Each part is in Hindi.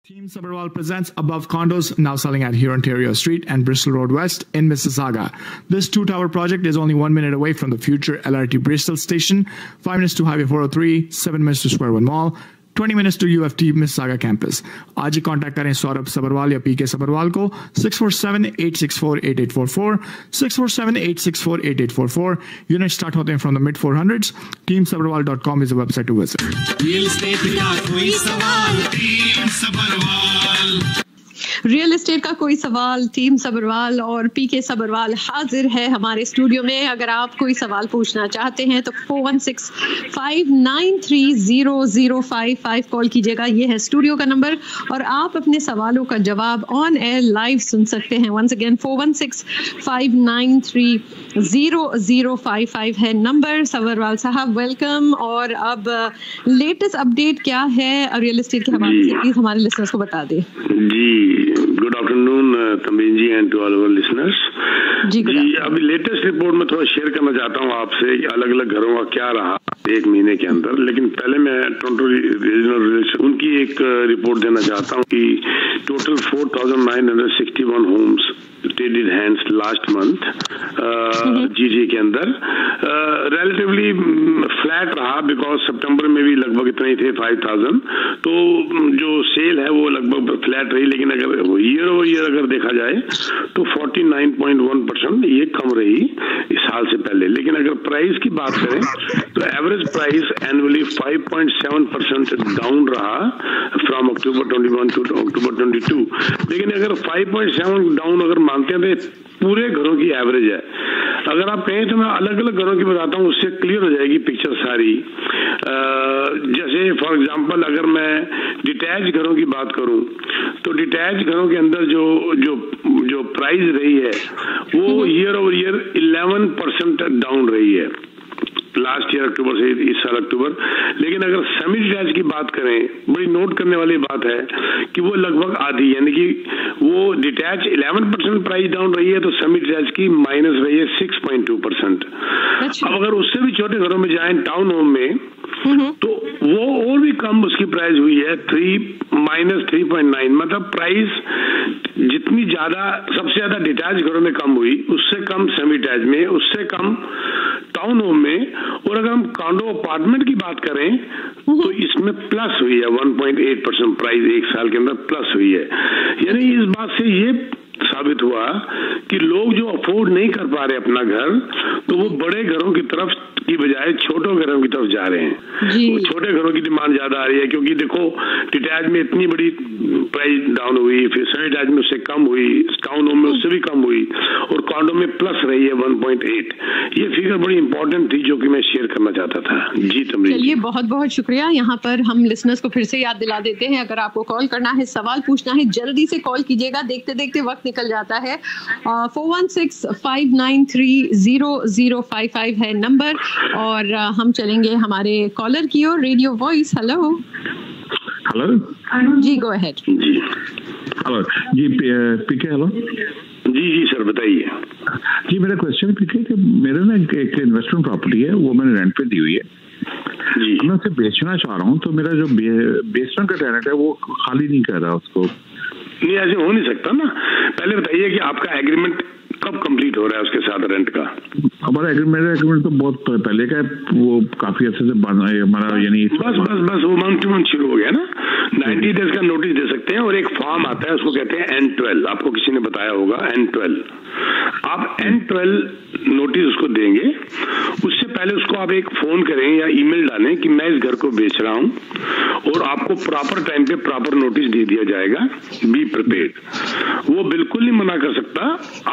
Team Sabharwal presents Above Condos, now selling at Ontario Street and Bristol Road West in Mississauga. This two-tower project is only 1 minute away from the future LRT Bristol station, 5 minutes to Highway 403, 7 minutes to Square One Mall, 20 minutes to UFT Mississauga campus. आज ही कांटेक्ट करें सौरभ सबरवाल या पीके सबरवाल को 647-864-8844, 647-864-8844. Units start होते हैं from the mid 400s. TeamSabharwal.com is the website to visit. Real estate का कोई सवाल, टीम सबरवाल. रियल एस्टेट का कोई सवाल, टीम सबरवाल और पीके सबरवाल हाजिर है हमारे स्टूडियो में. अगर आप कोई सवाल पूछना चाहते हैं तो 4165930055 कॉल कीजिएगा. ये है स्टूडियो का नंबर और आप अपने सवालों का जवाब ऑन एयर लाइव सुन सकते हैं. वंस अगेन 4165930055 है नंबर. सबरवाल साहब वेलकम. और अब लेटेस्ट अपडेट क्या है रियल एस्टेट के हवाले से, प्लीज हमारे लिसनर्स को बता दें. जी, good afternoon Tamin ji and to all our listeners. जी अभी लेटेस्ट रिपोर्ट में थोड़ा शेयर करना चाहता हूँ आपसे अलग अलग घरों का क्या रहा एक महीने के अंदर. लेकिन पहले मैं टोरंटो रीजनल उनकी एक रिपोर्ट देना चाहता हूँ कि total 4,961 homes traded hands last month जीजी के अंदर. रिलेटिवली फ्लैट रहा बिकॉज सितंबर में भी लगभग इतने ही थे 5,000. तो जो सेल है वो लगभग फ्लैट रही. लेकिन अगर ईयर ओवर ईयर अगर देखा जाए तो 49.1% ये कम रही इस साल से पहले. लेकिन अगर प्राइस की बात करें तो एवरेज प्राइस एनुअली 5.7% डाउन रहा फ्रॉम अक्टूबर 21 टू अक्टूबर 22. लेकिन अगर 5.7 डाउन अगर मानते हैं तो पूरे घरों की एवरेज है. अगर आप कहें तो मैं अलग अलग घरों की बताता हूँ, उससे क्लियर हो जाएगी पिक्चर सारी. जैसे फॉर एग्जांपल अगर मैं डिटैच घरों की बात करूं तो डिटैच घरों के अंदर जो प्राइस रही है वो ईयर ओवर ईयर 11% डाउन रही है लास्ट ईयर अक्टूबर से इस साल अक्टूबर. लेकिन अगर सेमी डिटैच की बात करें, बड़ी नोट करने वाली बात है कि वो लगभग आधी, यानी कि वो डिटैच 11% प्राइस डाउन रही है तो सेमी डिटैच की माइनस रही है 6.2%. अब अगर उससे भी छोटे घरों में जाएं टाउन होम में तो वो और भी कम उसकी प्राइस हुई है -3.9. मतलब प्राइस जितनी ज्यादा सबसे ज्यादा डिटैच घरों में कम हुई, उससे कम सेमी डिटैच में, उससे कम टाउन होम में. और अगर हम कॉन्डो अपार्टमेंट की बात करें तो इसमें प्लस हुई है 1.8% प्राइस एक साल के अंदर प्लस हुई है. यानी इस बात से ये साबित हुआ कि लोग जो अफोर्ड नहीं कर पा रहे अपना घर तो वो बड़े घरों की तरफ की बजाय छोटे घरों की तरफ जा रहे हैं. छोटे घरों की डिमांड ज्यादा आ रही है क्योंकि देखो डिटैच में इतनी बड़ी प्राइस डाउन हुई, फिर सेमी डिटैच में उससे कम हुई, टाउन होम में उससे भी कम हुई और कॉन्डो में प्लस रही है 1.8. ये फिगर बड़ी इंपॉर्टेंट थी जो कि मैं शेयर करना चाहता था. जी तमरीन, चलिए बहुत बहुत शुक्रिया. यहाँ पर हम लिसनर्स को फिर से याद दिला देते हैं, अगर आपको कॉल करना है, सवाल पूछना है, जल्दी से कॉल कीजिएगा. देखते देखते वक्त निकल जाता है. 4165930055 है नंबर. और हम चलेंगे हमारे कॉलर की ओर. Radio voice, hello. हेलो जी, गो अहेड. जी हेलो जी पीके. हेलो जी सर बताइए. जी मेरा क्वेश्चन पीके कि मेरे ना एक इन्वेस्टमेंट प्रॉपर्टी है, वो मैंने रेंट पे दी हुई है जी. मैं उसे बेचना चाह रहा हूँ तो मेरा जो बेसमेंट का टेनेंट है वो खाली नहीं कर रहा उसको. नहीं, ऐसे हो नहीं सकता ना. पहले बताइए कि आपका एग्रीमेंट कब कंप्लीट हो रहा है उसके साथ रेंट का? मेरा एग्रीमेंट तो बहुत पहले का है, वो काफी अच्छे से बना है हमारा. यानी बस वो मंथ टू मंथ शुरू हो गया ना. 90 डेज का नोटिस दे सकते हैं और एक फॉर्म आता है उसको कहते हैं N12. आपको किसी ने बताया होगा N12. आप N12 नोटिस उसको देंगे. उससे पहले उसको आप एक फोन करें या ईमेल डालें कि मैं इस घर को बेच रहा हूं और आपको प्रॉपर टाइम पे प्रॉपर नोटिस दे दिया जाएगा. Be prepared. वो बिल्कुल नहीं मना कर सकता.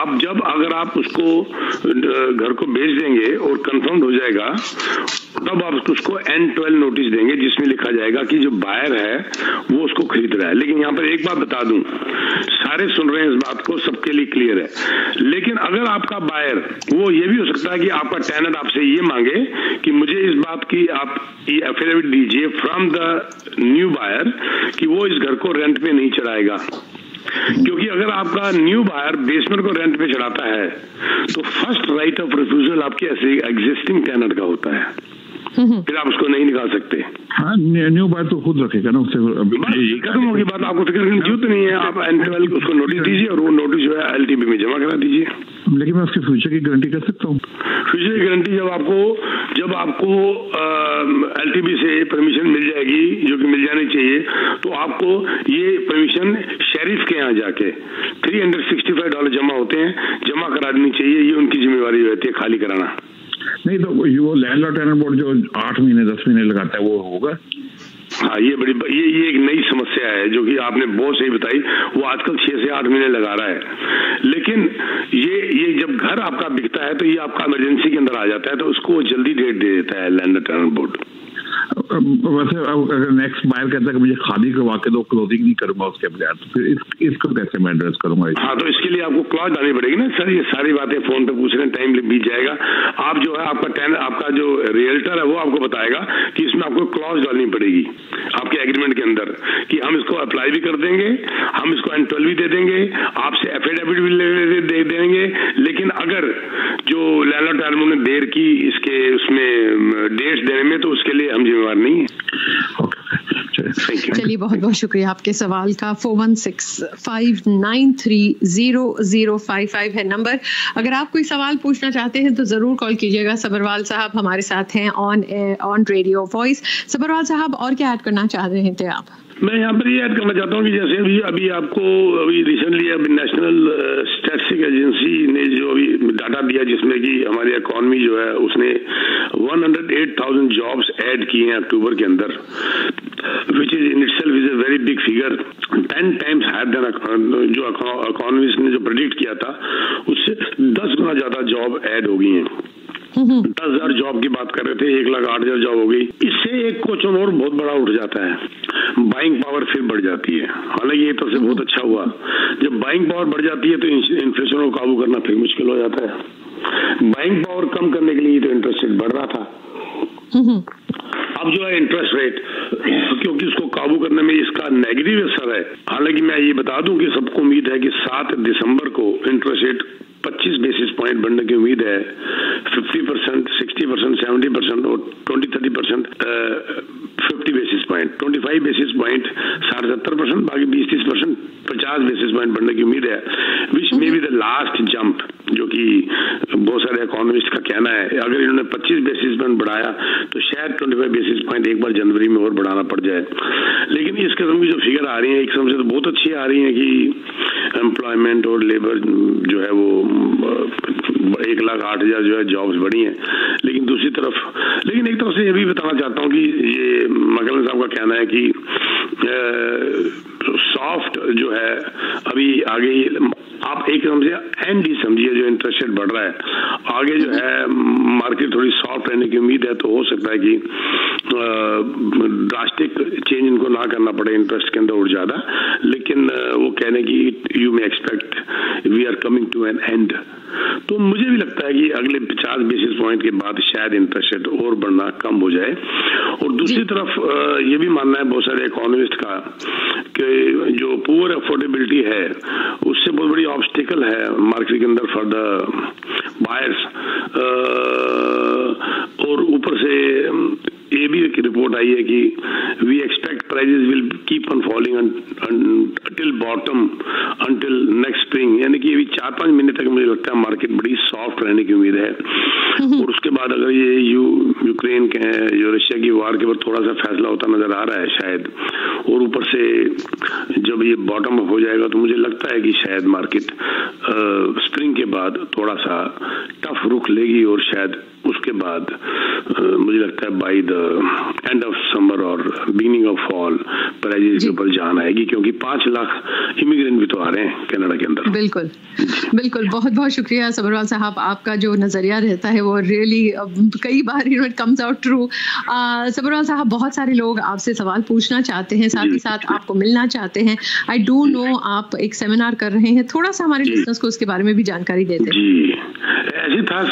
आप जब अगर आप उसको घर को बेच देंगे और कंफर्म हो जाएगा तब आप उसको N12 नोटिस देंगे जिसमें लिखा जाएगा कि जो बायर है वो उसको खरीद रहा है. लेकिन यहाँ पर एक बात बता दूं, सारे सुन रहे हैं इस बात को, सबके लिए क्लियर है. लेकिन अगर आपका बायर, वो ये भी हो सकता है कि आपका टेनेंट आपसे ये मांगे कि मुझे इस बात की आप ये एफिडेविट दीजिए फ्रॉम द न्यू बायर कि वो इस घर को रेंट पे नहीं चढ़ाएगा. क्योंकि अगर आपका न्यू बायर बेसमेंट को रेंट पे चढ़ाता है तो फर्स्ट राइट ऑफ रिफ्यूजल आपके एग्जिस्टिंग टेनेंट का होता है. फिर आप उसको नहीं निकाल सकते। हाँ, न्यू बाय तो खुद रखेगा ना उससे, खत्म होगी बात, आपको फिक्र करने की जरूरत नहीं है। आप एनटीएल उसको नोटिस दीजिए और वो नोटिस जो है एलटीबी में जमा करा दीजिए। लेकिन मैं उसके फ्यूचर की गारंटी कर सकता हूँ? फ्यूचर की गारंटी जब आपको एलटीबी से परमिशन मिल जाएगी, जो कि मिल जानी चाहिए, तो आपको ये परमिशन शेरिफ के यहाँ जाके $365 जमा होते हैं, जमा करा देनी चाहिए। ये उनकी जिम्मेवारी रहती है खाली कराना। नहीं तो वो लैंडलॉर्ड टेनेंट बोर्ड जो 8 महीने 10 महीने लगाता है वो होगा? हाँ, ये एक नई समस्या है जो कि आपने बहुत सही बताई। वो आजकल 6 से 8 महीने लगा रहा है, लेकिन ये जब घर आपका बिकता है तो ये आपका इमरजेंसी के अंदर आ जाता है, तो उसको जल्दी डेट दे देता है लैंडलॉर्ड टेनेंट बोर्ड। वैसे अगर नेक्स्ट बायर कहता है कि मुझे खाली करवा के दो, क्लोजिंग नहीं करूंगा उसके बगैर, तो फिर इसको कैसे मैं एड्रेस करूंगा? हाँ, तो इसके लिए आपको क्लॉज डालनी पड़ेगी ना सर। ये सारी बातें फोन पे पूछ रहे हैं, टाइम बीत जाएगा। आप जो है आपका जो रियल्टर है वो आपको बताएगा कि इसमें आपको क्लॉज डालनी पड़ेगी आपके एग्रीमेंट के अंदर कि हम इसको अप्लाई भी कर देंगे, हम इसको एंटोल भी दे देंगे, आपसे एफिडेविट भी दे देंगे, लेकिन अगर जो लैंडलॉर्ड टेनेंट ने देर की इसके उसमें डेट्स देने में, तो उसके लिए हम जिम्मेवार नहीं है। चलिए, बहुत बहुत शुक्रिया आपके सवाल का। 4165930055 है नंबर। अगर आप कोई सवाल पूछना चाहते हैं तो जरूर कॉल कीजिएगा। सबरवाल साहब हमारे साथ हैं ऑन रेडियो वॉइस। सबरवाल साहब, और क्या ऐड करना चाह रहे थे आप? मैं यहाँ पर ये ऐड करना चाहता हूँ कि जैसे अभी रिसेंटली नेशनल स्टैटिस्टिक एजेंसी ने जो अभी डाटा दिया, जिसमें कि हमारी इकोनॉमी जो है उसने 108,000 जॉब्स ऐड किए हैं अक्टूबर के अंदर, which is in itself is a very big figure, 10 times higher than जो इकोनॉमिस्ट ने जो प्रेडिक्ट किया था उससे 10 गुना ज्यादा जॉब ऐड हो गई हैं। 10,000 जॉब की बात कर रहे थे, 1,08,000 जॉब हो गई। इससे एक क्वेश्चन और बहुत बड़ा उठ जाता है, बाइंग पावर फिर बढ़ जाती है। हालांकि ये तो से बहुत अच्छा हुआ, जब बाइंग पावर बढ़ जाती है तो इन्फ्लेशन को काबू करना फिर मुश्किल हो जाता है। बाइंग पावर कम करने के लिए तो इंटरेस्ट रेट बढ़ रहा था, अब जो है इंटरेस्ट रेट, क्योंकि उसको काबू करने में इसका नेगेटिव असर है। हालांकि मैं ये बता दूं कि सबको उम्मीद है कि 7 दिसंबर को इंटरेस्ट रेट 25 बेसिस पॉइंट बढ़ने की उम्मीद है। 50%, 60%, 70% और 20-30% 50 बेसिस पॉइंट, 25 बेसिस पॉइंट 70%, बाकी 20-30% 50 बेसिस पॉइंट बढ़ने की उम्मीद है, which may be the last jump, जो कि बहुत सारे इकोनॉमिस्ट का कहना है। अगर इन्होंने 25 बेसिस पॉइंट बढ़ाया तो शायद 25 बेसिस पॉइंट एक बार जनवरी में और बढ़ाना पड़ जाए। लेकिन इस किस्म की जो फिगर आ रही है, एक किस्म से तो बहुत अच्छी आ रही है कि एम्प्लॉयमेंट और लेबर जो है वो 1,08,000 जो है जॉब्स बढ़ी हैं। लेकिन दूसरी तरफ, लेकिन एक तरफ से ये भी बताना चाहता हूँ कि ये मकलन साहब का कहना है कि सॉफ्ट जो है अभी आगे, आप एक किस्म से एंड ही समझिए जो इंटरेस्ट रेट बढ़ रहा है, आगे जो है मार्केट थोड़ी सॉफ्ट रहने की उम्मीद है। तो हो सकता है कि ड्रास्टिक चेंज इनको ना करना पड़े इंटरेस्ट के अंदर और ज्यादा, लेकिन वो कहने की you may expect we are coming to an end. तो मुझे भी लगता है कि अगले 50 बेसिस पॉइंट के बाद शायद इंटरेस्ट रेट और बढ़ना कम हो जाए। और दूसरी तरफ ये भी मानना है बहुत सारे इकोनॉमिस्ट का कि जो पुअर अफोर्डेबिलिटी है उससे बहुत बड़ी ऑब्स्टिकल है मार्केट के अंदर फॉर द बायर्स। और ऊपर से ये भी एक रिपोर्ट आई है कि we expect prices will keep on falling until bottom until next spring, यानी कि अभी 4-5 महीने तक मुझे लगता है मार्केट बड़ी सॉफ्ट रहने की उम्मीद है। और उसके बाद अगर ये यूक्रेन के जो रशिया की वार के ऊपर थोड़ा सा फैसला होता नजर आ रहा है शायद, और ऊपर से जब ये बॉटम अप हो जाएगा तो मुझे लगता है कि शायद मार्केट स्प्रिंग के बाद थोड़ा सा टफ रुख लेगी और शायद उसके बाद मुझे लगता है by the end of summer और बिगिनिंग ऑफ फॉल प्राइजेस के ऊपर जान आएगी, क्योंकि 5 लाख इमिग्रेंट भी तो आ रहे हैं कनाडा के अंदर। बिल्कुल बिल्कुल, बहुत बहुत शुक्रिया सबरवाल साहब, आपका जो नजरिया रहता है वो रियली कई बार it comes out true. Sabharwal साहब, बहुत सारे लोग आपसे सवाल पूछना चाहते हैं, साथ ही साथ आपको मिलना चाहते हैं। आई डोंट नो आप एक सेमिनार कर रहे हैं, थोड़ा सा हमारे लिसनर्स को उसके बारे में भी जानकारी देते हैं। जी, ऐसी था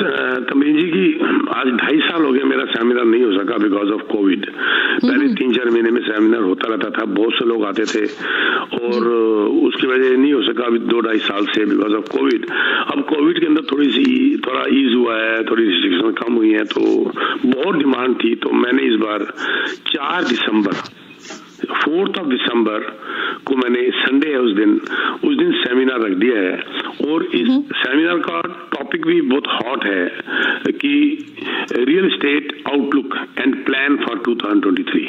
तमीन जी की आज 2.5 साल हो गए मेरा सेमिनार नहीं हो सका बिकॉज ऑफ कोविड। पहले 3-4 महीने में सेमिनार होता रहता था, बहुत से लोग आते थे और उसके उसकी वजह नहीं हो सका अभी 2-2.5 साल से बिकॉज ऑफ कोविड। अब कोविड के अंदर थोड़ा ईज हुआ है, थोड़ी रिस्ट्रिक्शन कम हुई है, तो बहुत डिमांड थी। तो मैंने इस बार 4 दिसंबर को मैंने संडे है उस दिन सेमिनार रख दिया है। और इस सेमिनार का टॉपिक भी बहुत हॉट है कि real estate outlook and plan for 2023।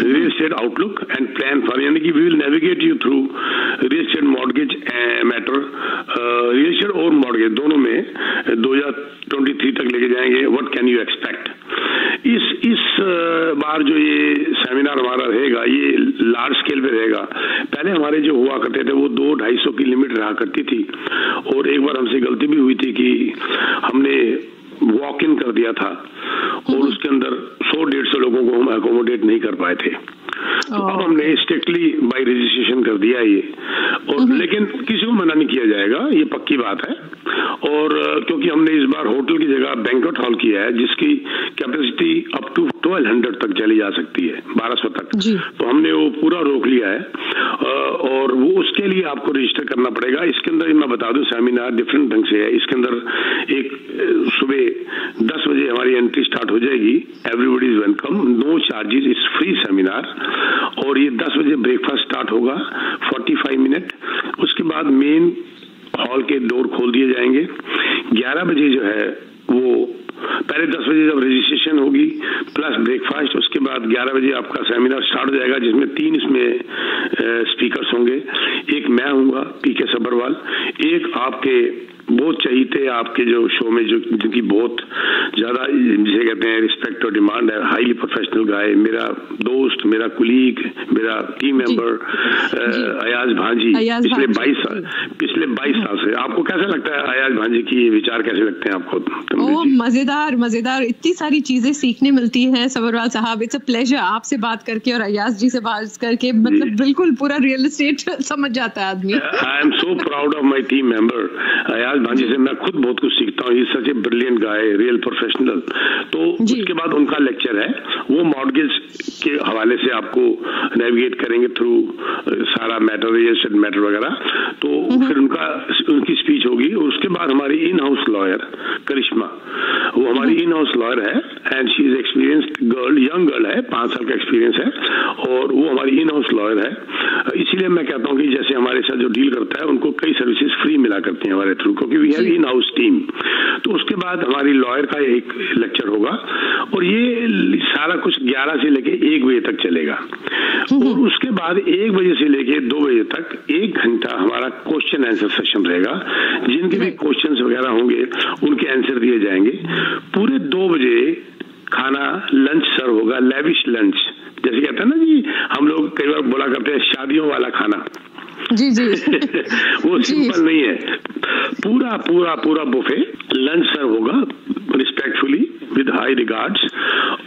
Real estate outlook and plan for, यानी कि we will navigate you through real estate mortgage matter, real estate और मॉर्गेज दोनों में 2023 तक लेके जाएंगे। What can you expect. इस बार जो ये सेमिनार हमारा रहेगा ये लार्ज स्केल पे रहेगा। पहले हमारे जो हुआ करते थे वो 200-250 की लिमिट रहा करती थी, और एक बार हमसे गलती भी हुई थी कि हमने वॉक इन कर दिया था और उसके अंदर 100-150 लोगों को हम अकोमोडेट नहीं कर पाए थे। तो अब हमने स्ट्रिक्टली बाय रजिस्ट्रेशन कर दिया ये, और लेकिन किसी को मना नहीं किया जाएगा, ये पक्की बात है। और क्योंकि हमने इस बार होटल की जगह बैंक्वेट हॉल किया है जिसकी कैपेसिटी अप टू 1200 तक चली जा सकती है, 1200 तक, तो हमने वो पूरा रोक लिया है। और वो उसके लिए आपको रजिस्टर करना पड़ेगा। इसके अंदर मैं बता दूं सेमिनार डिफरेंट ढंग से है। इसके अंदर एक सुबह 10 बजे हमारी एंट्री स्टार्ट हो जाएगी, everybody is welcome, no charges, is free seminar. और ये 10 बजे ब्रेकफास्ट स्टार्ट होगा 45 मिनट। उसके बाद मेन हॉल के डोर खोल दिए जाएंगे। 11 बजे जो है वो पहले 10 बजे जब रजिस्ट्रेशन होगी प्लस ब्रेकफास्ट, उसके बाद 11 बजे आपका सेमिनार स्टार्ट हो जाएगा जिसमें 3 इसमें स्पीकर्स होंगे। एक मैं हूँगा पीके सब्बरवाल, एक आपके बहुत चाहिए आपके जो शो में जो जिनकी बहुत ज्यादा जिसे कहते हैं रिस्पेक्ट और डिमांड है, हाईली प्रोफेशनल गाय, मेरा दोस्त, मेरा कुलीग, मेरा टीम मेंबर अयाज भांजी पिछले 22 साल से। आपको कैसा लगता है अयाज भांजी की विचार कैसे लगते हैं आपको? मजेदार इतनी सारी चीजें सीखने मिलती हैं सब्बरवाल साहब। इट्स अ प्लेजर आपसे बात करके और अयाज जी से बात करके, मतलब बिल्कुल पूरा रियल एस्टेट समझ जाता है आदमी। I am so proud of my team member Ayaz Bhanji से, मैं खुद बहुत कुछ सीखता हूँ। Such a brilliant guy, real professional. तो उसके बाद उनका लेक्चर है, वो मॉर्गेज के हवाले से आपको नेविगेट करेंगे थ्रू सारा मैटर, रजिस्टर्ड मैटर वगैरह। तो फिर उनकी स्पीच होगी। और उसके बाद हमारी इन हाउस लॉयर करिश्मा, वो हमारी इन हाउस लॉयर है and she is experienced girl, young girl है, 5 साल का एक्सपीरियंस है, और वो हमारी इन हाउस लॉयर है। इसीलिए मैं कहता हूँ कि जैसे हमारे साथ जो डील करता है उनको कई सर्विसेज फ्री मिला करती हैं हमारे थ्रू, क्योंकि we have in house team. तो उसके बाद हमारी लॉयर का एक लेक्चर होगा, और ये सारा कुछ 11 से लेके 1 बजे तक चलेगा। और उसके बाद 1 बजे से लेके 2 बजे तक 1 घंटा हमारा क्वेश्चन आंसर सेशन रहेगा। जिनके भी क्वेश्चंस वगैरह होंगे उनके आंसर दिए जाएंगे। पूरे 2 बजे खाना लंच सर्व होगा, लेविश लंच, जैसे कहते हैं ना जी, हम लोग कई बार बोला करते हैं शादियों वाला खाना। जी वो सिंपल नहीं है, पूरा बुफे लंच सर्व होगा रिस्पेक्टफुली विद हाई रिगार्ड्स।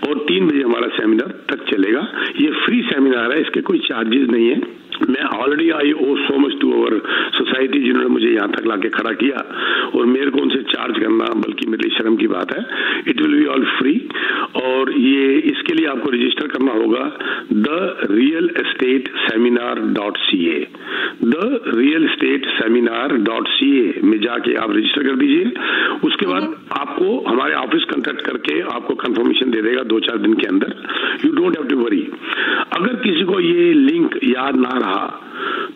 और 3 बजे हमारा सेमिनार तक चलेगा। ये फ्री सेमिनार है, इसके कोई चार्जेस नहीं है। मैं already I owe so much to our society जिन्होंने मुझे यहाँ तक लाके खड़ा किया, और मेरे को उनसे चार्ज करना बल्कि मेरे लिए शर्म की बात है। It will be all free. और ये इसके लिए आपको रजिस्टर करना होगा therealestateSeminar.ca, therealestateSeminar.ca में जाके आप रजिस्टर कर दीजिए। उसके बाद आपको हमारे ऑफिस कांटेक्ट करके आपको कंफर्मेशन दे देगा 2-4 दिन के अंदर। You don't have to worry. अगर किसी को ये लिंक याद ना रहा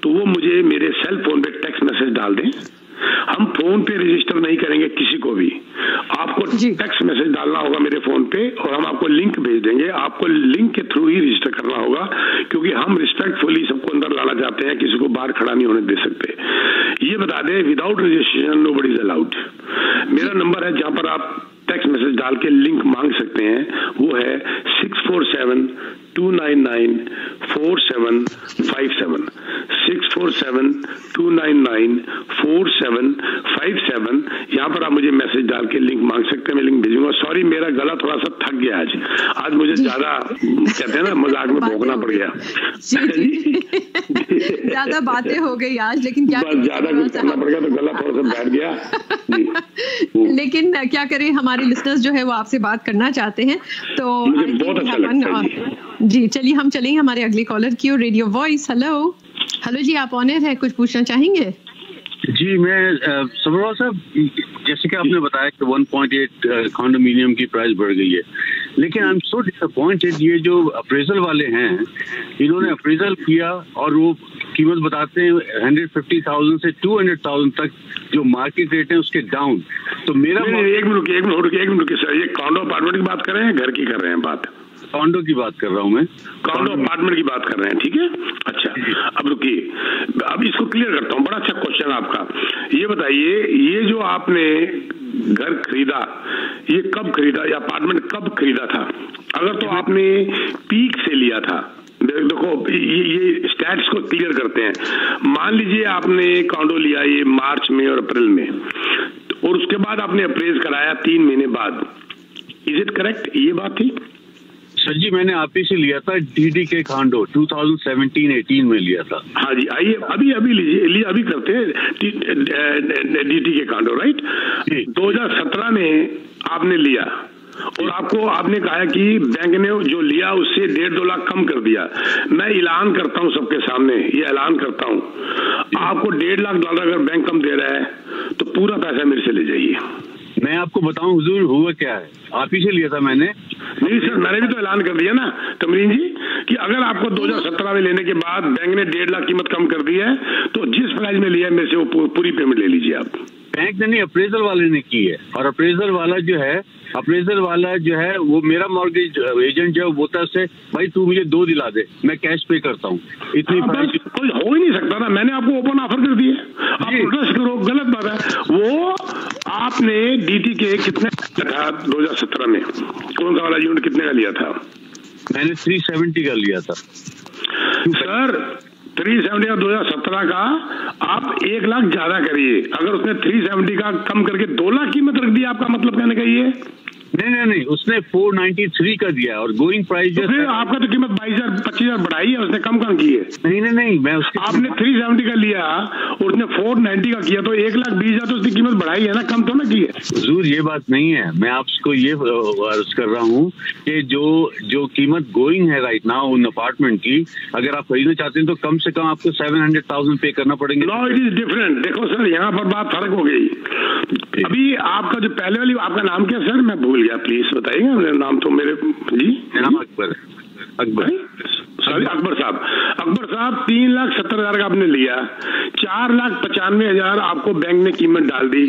तो वो मुझे मेरे सेल फोन पे टेक्स्ट मैसेज डाल दें। हम फोन पे रजिस्टर नहीं करेंगे किसी को भी, आपको टेक्स्ट मैसेज डालना होगा मेरे फोन पे, और हम आपको लिंक भेज देंगे। आपको लिंक के थ्रू ही रजिस्टर करना होगा, क्योंकि हम रिस्पेक्टफुली सबको अंदर लाना चाहते हैं, किसी को बाहर खड़ा नहीं होने दे सकते। ये बता दें, without registration nobody is allowed. मेरा नंबर है जहां पर आप टेक्स्ट मैसेज डाल के लिंक मांग सकते हैं, वो है 647-299-4757, 647-299-4757। यहाँ पर आप मुझे मैसेज डाल के लिंक मांग सकते हैं, मैं लिंक भेजूंगा। सॉरी, मेरा गला थोड़ा सा थक गया आज मुझे ज्यादा कहते हैं ना मजाक में भोंकना पड़ गया। ज्यादा बातें हो गई आज, लेकिन क्या ज्यादा कुछ करना पड़ गया तो गला थोड़ा सा बैठ गया। लेकिन क्या करें, हमारे लिसनर्स जो है वो आपसे बात करना चाहते हैं, तो मुझे बहुत अच्छा लगता है जी। चलिए हम चलेंगे हमारे अगले कॉलर की ओर। Radio voice, hello. हेलो जी, आप ऑनर है, कुछ पूछना चाहेंगे? जी, मैं सबरवाल साहब, जैसे कि आपने बताया कि 1.8 कॉन्डोमिनियम की प्राइस बढ़ गई है, लेकिन आई एम सो डिसअपॉइंटेड। ये जो अप्रेजल वाले हैं, इन्होंने अप्रेजल किया और वो कीमत बताते हैं 150,000 से 200,000 तक, जो मार्केट रेट है उसके डाउन। तो मेरा एक मिनट सर, ये कॉन्डो अपार्टमेंट की बात कर रहे हैं, घर की कर रहे हैं बात? कॉन्डो की बात कर रहा हूँ मैं, कॉन्डो अपार्टमेंट की बात कर रहे हैं, ठीक है। अच्छा, अब रुकिए, अब इसको क्लियर करता हूँ। बड़ा अच्छा क्वेश्चन आपका। ये बताइए, ये जो आपने घर खरीदा, ये कब खरीदा, या अपार्टमेंट कब खरीदा था? अगर तो आपने पीक से लिया था, देखो ये स्टैट्स को क्लियर करते हैं। मान लीजिए आपने कॉन्डो लिया ये मार्च में और अप्रैल में, और उसके बाद आपने अप्रेज कराया 3 महीने बाद, इज इट करेक्ट? ये बात थी सर जी। मैंने आप ही से लिया था डीटी के कॉन्डो 2017-18 में लिया था। हाँ जी, आइए अभी लीजिए, अभी करते हैं डीटी के कॉन्डो, राइट। 2017 में आपने लिया और आपने कहा कि बैंक ने जो लिया उससे 1.5-2 लाख कम कर दिया। मैं ऐलान करता हूं सबके सामने, ये ऐलान करता हूं, आपको $1.5 लाख अगर बैंक कम दे रहा है तो पूरा पैसा मेरे से ले जाइए। मैं आपको बताऊं हुजूर, हुआ क्या है, आप ही से लिया था मैंने। नहीं सर, मैंने भी तो ऐलान कर दिया ना तमरीन जी, कि अगर आपको 2017 में लेने के बाद बैंक ने 1.5 लाख कीमत कम कर दी है, तो जिस प्राइस में लिया है मेरे से वो पूरी पेमेंट ले लीजिए आप। बैंक ने नहीं, अप्रेजल वाले ने की है। और अप्रेजल वाला जो है वो मेरा मॉर्गेज एजेंट जो बोलता है उससे, भाई तू मुझे 2 दिला दे, मैं कैश पे करता हूँ। इतनी कोई हो ही नहीं सकता ना, मैंने आपको ओपन ऑफर कर दिया, आप प्रोटेस्ट करो, गलत बात है। वो आपने डीटी के कितने था 2017 में, कौन सा वाला यूनिट कितने का लिया था? मैंने 370 का लिया था सर। 370 का 2017 का आप 1 लाख ज्यादा करिए। अगर उसने 370 का कम करके 2 लाख कीमत रख दी, आपका मतलब कहने का ये? नहीं, उसने 493 का दिया और गोइंग प्राइस तो फिर आपका तो कीमत 22,000-25,000 बढ़ाई है, उसने कम की है। नहीं, मैं आपने 370 का लिया और उसने 490 का किया, तो 1,20,000 तो उसकी कीमत बढ़ाई है ना, कम तो ना की है। हुजूर ये बात नहीं है, मैं आपको ये अर्ज कर रहा हूँ कि जो कीमत गोइंग है राइट नाउ उन अपार्टमेंट की, अगर आप खरीदना चाहते हैं तो कम से कम आपको 700,000 पे करना पड़ेंगे। No, it is different. देखो सर, यहाँ पर बात फर्क हो गई। अभी आपका जो पहले वाली, आपका नाम क्या सर? मैं भूल गया, प्लीज बताइएगा। मेरा नाम तो मेरे जी, मेरा नाम अकबर सॉरी अकबर साहब। अकबर साहब, 3,70,000 का आपने लिया, 4,95,000 आपको बैंक ने कीमत डाल दी,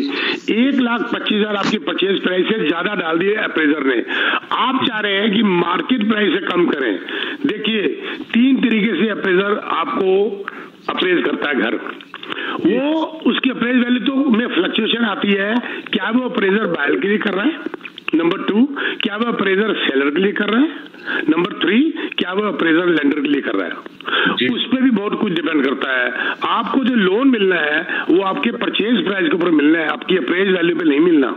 1,25,000 आपकी परचेज प्राइस से ज्यादा डाल दी अप्रेजर ने। आप चाह रहे हैं कि मार्केट प्राइस से कम करें। देखिए, 3 तरीके से अप्रेजर आपको अप्रेज करता है घर। वो उसकी अप्रेज वैल्यू तो में फ्लक्चुएशन आती है। क्या वो अप्रेजर बायर के लिए कर रहा है? नंबर 2, क्या वो अप्रेजर सेलर के लिए कर रहा है? नंबर 3, क्या वो अप्रेजर लेंडर के लिए कर रहा है? उस पर भी बहुत कुछ डिपेंड करता है। आपको जो लोन मिलना है वो आपके परचेज प्राइस के ऊपर मिलना है, आपकी अप्रेज वैल्यू पे नहीं मिलना।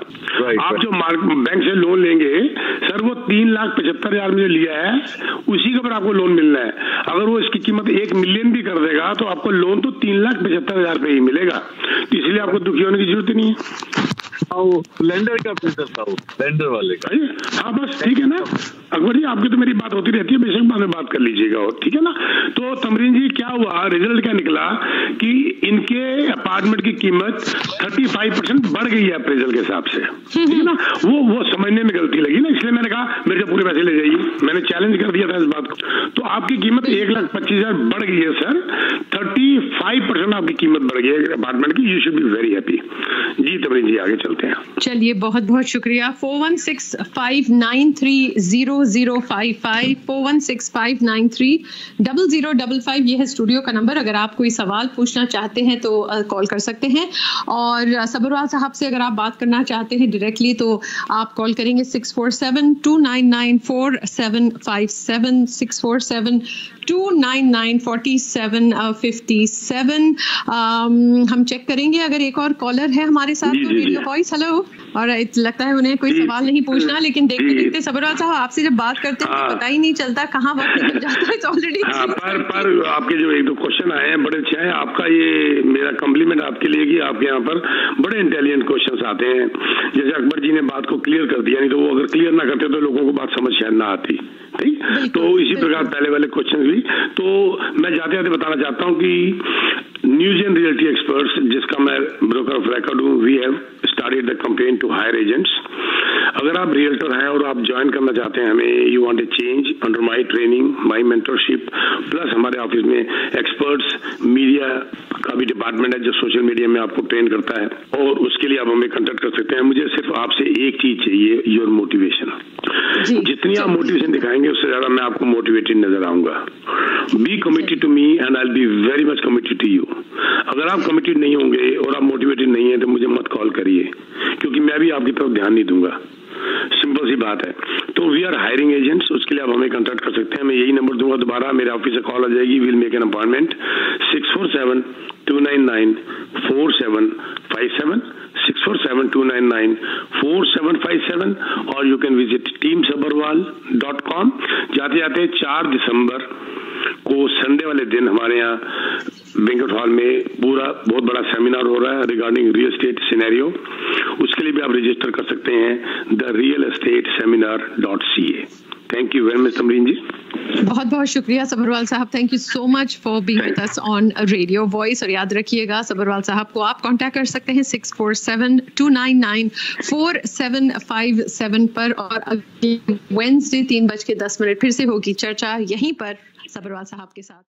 आप जो बैंक से लोन लेंगे सर, वो 3,75,000 में जो लिया है उसी के ऊपर आपको लोन मिलना है। अगर वो इसकी कीमत 1 मिलियन भी कर देगा तो आपको लोन तो 3,75,000 पे ही मिलेगा। तो इसलिए आपको दुखी होने की जरूरत नहीं है। लेंडर का प्रेशर था, वो लेंडर वाले का। हाँ बस ठीक है ना अकबर जी, आपकी तो मेरी बात होती रहती है, बेशक बाद में बात कर लीजिएगा, और ठीक है ना। तो तमरीन जी, क्या हुआ, रिजल्ट क्या निकला कि इनके अपार्टमेंट की कीमत 35% बढ़ गई है अप्रेजल के हिसाब से, ठीक है ना। वो समझने में गलती लगी ना, इसलिए मैंने कहा मेरे से पूरे पैसे ले जाइए, मैंने चैलेंज कर दिया था इस बात को। तो आपकी कीमत 1,25,000 बढ़ गई है सर, 35% आपकी कीमत बढ़ गई है अपार्टमेंट की। You should be very happy. जी तमरीन जी, आगे चलते हैं। चलिए, बहुत बहुत शुक्रिया। 4165930055 4165930055 ये है स्टूडियो का नंबर। अगर आप कोई सवाल पूछना चाहते हैं तो कॉल कर सकते हैं, और सबरवाल साहब से अगर आप बात करना चाहते हैं डायरेक्टली तो आप कॉल करेंगे 647-299-4757 647-299-4757। हम चेक करेंगे अगर एक और कॉलर है हमारे साथ। Radio voice, hello. और लगता है उन्हें कोई सवाल नहीं पूछना, लेकिन देखते देखते सबरवाल साहब आपसे जब बात करते हैं तो पता ही नहीं चलता कहाँ वक्त निकल जाता है ऑलरेडी। पर आपके जो 1-2 क्वेश्चन आए हैं बड़े अच्छे हैं। आपका ये मेरा कॉम्प्लीमेंट आपके लिए कि आपके यहाँ पर बड़े इंटेलिजेंट क्वेश्चंस आते हैं। जैसे अकबर जी ने बात को क्लियर कर दिया, नहीं तो वो अगर क्लियर ना करते तो लोगों को बात समझ शायद ना आती, ठीक। तो इसी प्रकार पहले वाले क्वेश्चन भी, तो मैं जाते जाते बताना चाहता हूं कि न्यूजेन रियल्टी एक्सपर्ट्स, जिसका मैं ब्रोकर ऑफ रिकॉर्ड हूं, we have started the campaign to hire agents. अगर आप रियल्टर हैं और आप ज्वाइन करना चाहते हैं हमें, you want a change under my training, my mentorship, plus हमारे ऑफिस में एक्सपर्ट्स, मीडिया का भी डिपार्टमेंट है जो सोशल मीडिया में आपको ट्रेन करता है, और उसके लिए आप हमें कांटेक्ट कर सकते हैं। मुझे सिर्फ आपसे एक चीज चाहिए, योर मोटिवेशन। जितनी आप मोटिवेशन दिखाएंगे उससे ज्यादा मैं आपको मोटिवेटेड नजर आऊंगा। Be committed to me and I will be very much committed to you. अगर आप कमिटेड नहीं होंगे और आप मोटिवेटेड नहीं है तो मुझे मत कॉल करिए, क्योंकि मैं भी आपकी तरफ ध्यान नहीं दूंगा। सिंपल सी बात है। तो वी आर हायरिंग एजेंट्स, उसके लिए आप हमें कांटेक्ट कर सकते हैं। मैं यही नंबर दूंगा दोबारा, मेरे ऑफिस से कॉल आ जाएगी, विल मेक एन अपॉइंटमेंट 647-299-4757 647-299-4757 और यू कैन विजिट teamsabarwal.com। जाते जाते 4 दिसंबर को संडे वाले दिन हमारे यहाँ बैंक्वेट हॉल में पूरा बहुत बड़ा सेमिनार हो रहा है रिगार्डिंग रियल एस्टेट सिनेरियो। उसके लिए भी आप रजिस्टर कर सकते हैं therealestateseminar.ca। Thank you very much Tamreen ji. बहुत बहुत शुक्रिया सबरवाल साहब, thank you so much for being with us on radio voice. और याद रखिएगा सबरवाल साहब को आप कांटेक्ट कर सकते हैं 647-299-4757 पर। और अगले वेडनेसडे 3:10 फिर से होगी चर्चा यहीं पर सबरवाल साहब के साथ।